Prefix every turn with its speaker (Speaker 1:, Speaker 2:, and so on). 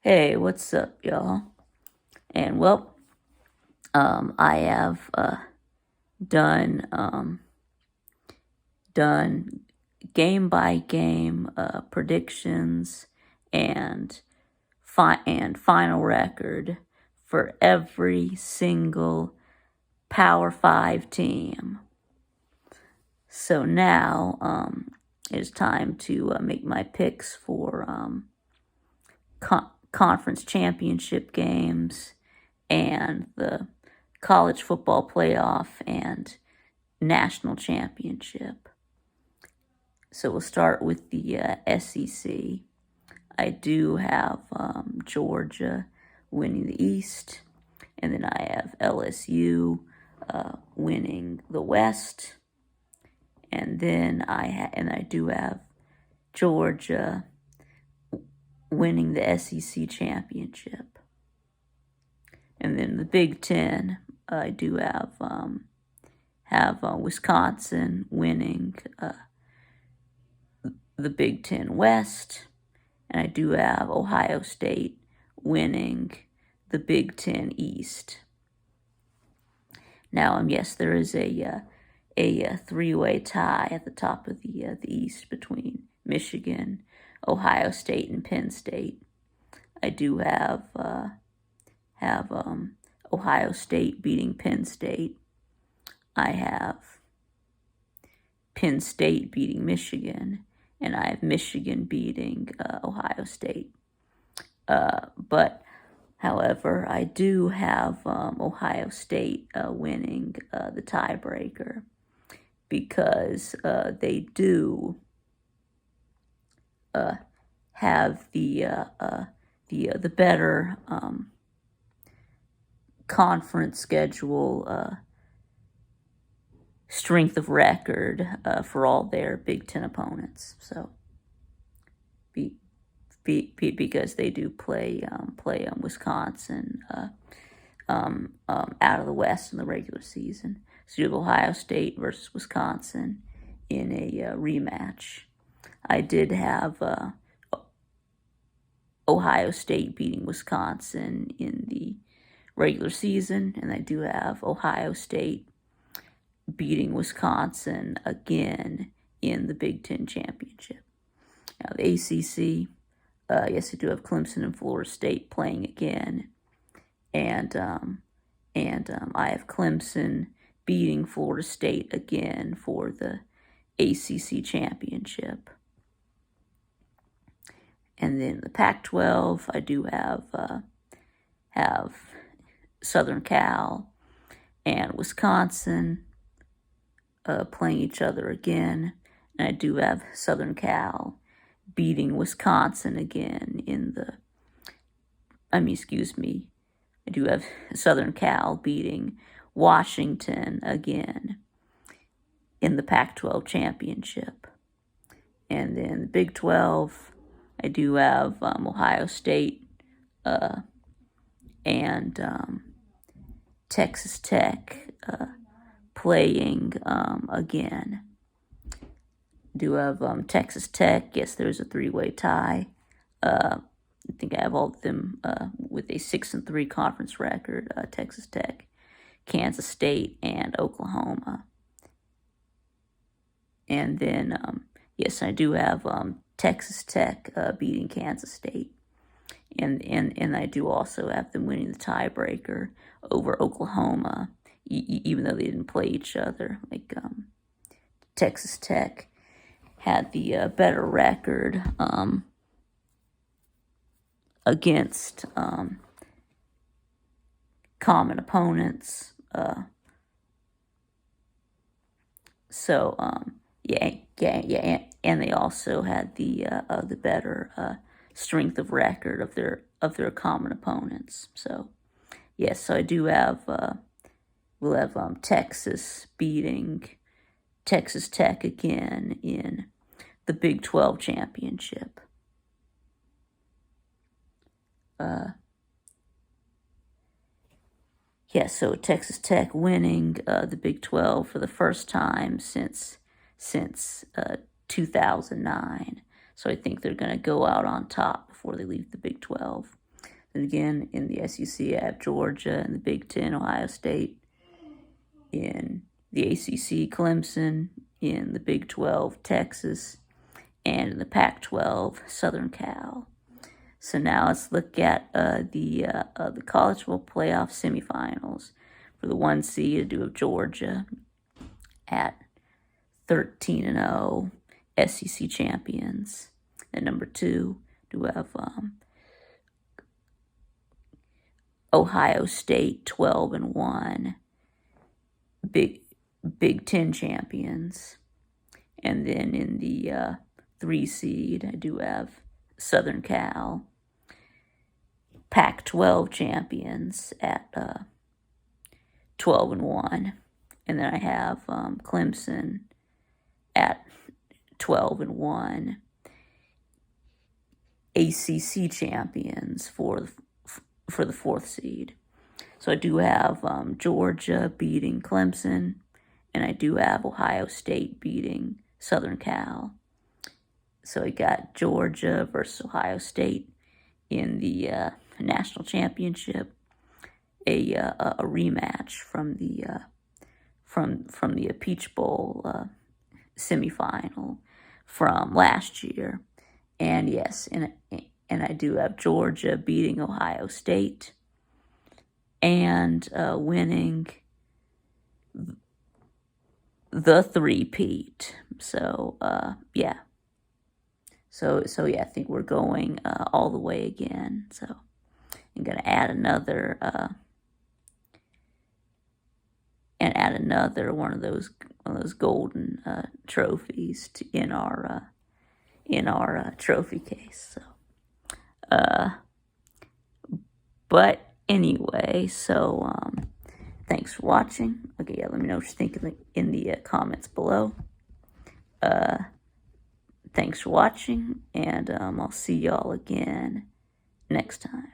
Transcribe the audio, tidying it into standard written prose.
Speaker 1: Hey, what's up, y'all? And I have done done game by game predictions and final record for every single Power Five team. So now it's time to make my picks for conference championship games and the college football playoff and national championship. So we'll start with the SEC. I do have Georgia winning the East, and then I have LSU winning the West, and then I do have Georgia winning the SEC championship. And then the Big Ten, I do have Wisconsin winning the Big Ten West, and I do have Ohio State winning the Big Ten East. Now, yes, there is a three-way tie at the top of the East between Michigan, Ohio State, and Penn State. I do have Ohio State beating Penn State. I have Penn State beating Michigan, and I have Michigan beating Ohio State. But, however, I do have Ohio State winning the tiebreaker because they do have the better conference schedule, strength of record for all their Big Ten opponents. So, because they do play Wisconsin out of the West in the regular season. So you have Ohio State versus Wisconsin in a rematch. I did have Ohio State beating Wisconsin in the regular season, and I do have Ohio State beating Wisconsin again in the Big Ten championship. Now the ACC, yes, I do have Clemson and Florida State playing again, and I have Clemson beating Florida State again for the ACC championship. And then the Pac-12, I do have Southern Cal and Wisconsin playing each other again, and I do have Southern Cal beating Wisconsin again I do have Southern Cal beating Washington again in the Pac-12 championship. And then the Big 12, I do have Ohio State and Texas Tech playing again. Do have Texas Tech. Yes, there's a three-way tie. I think I have all of them with a 6-3 conference record. Texas Tech, Kansas State, and Oklahoma. And then yes, I do have Texas Tech beating Kansas State, and I do also have them winning the tiebreaker over Oklahoma, even though they didn't play each other. Like Texas Tech had the better record against common opponents. And they also had the better strength of record of their common opponents. So, yes, so I do have we'll have Texas beating Texas Tech again in the Big 12 championship. Yes, so Texas Tech winning the Big 12 for the first time since 2009. So I think they're going to go out on top before they leave the Big 12. again, in the SEC, I have Georgia. In the Big Ten, Ohio State. In the ACC, Clemson. In the Big 12, Texas. And in the Pac-12, Southern Cal. So now let's look at the college football playoff semifinals. For the 1 seed, I do have Georgia at 13-0, SEC champions. And number 2, do have Ohio State, 12-1, Big Ten champions. And then in the 3 seed, I do have Southern Cal, Pac-12 champions at 12-1. And then I have Clemson at 12-1, ACC champions for the 4th seed. So I do have Georgia beating Clemson, and I do have Ohio State beating Southern Cal. So I got Georgia versus Ohio State in the national championship, a rematch from the Peach Bowl semifinal from last year. And yes, and I do have Georgia beating Ohio State and winning the three-peat. So yeah. So yeah, I think we're going all the way again. So I'm gonna add another one of those golden trophies in our trophy case. So, but anyway, so thanks for watching. Okay, yeah, let me know what you think in the comments below. Thanks for watching, and I'll see y'all again next time.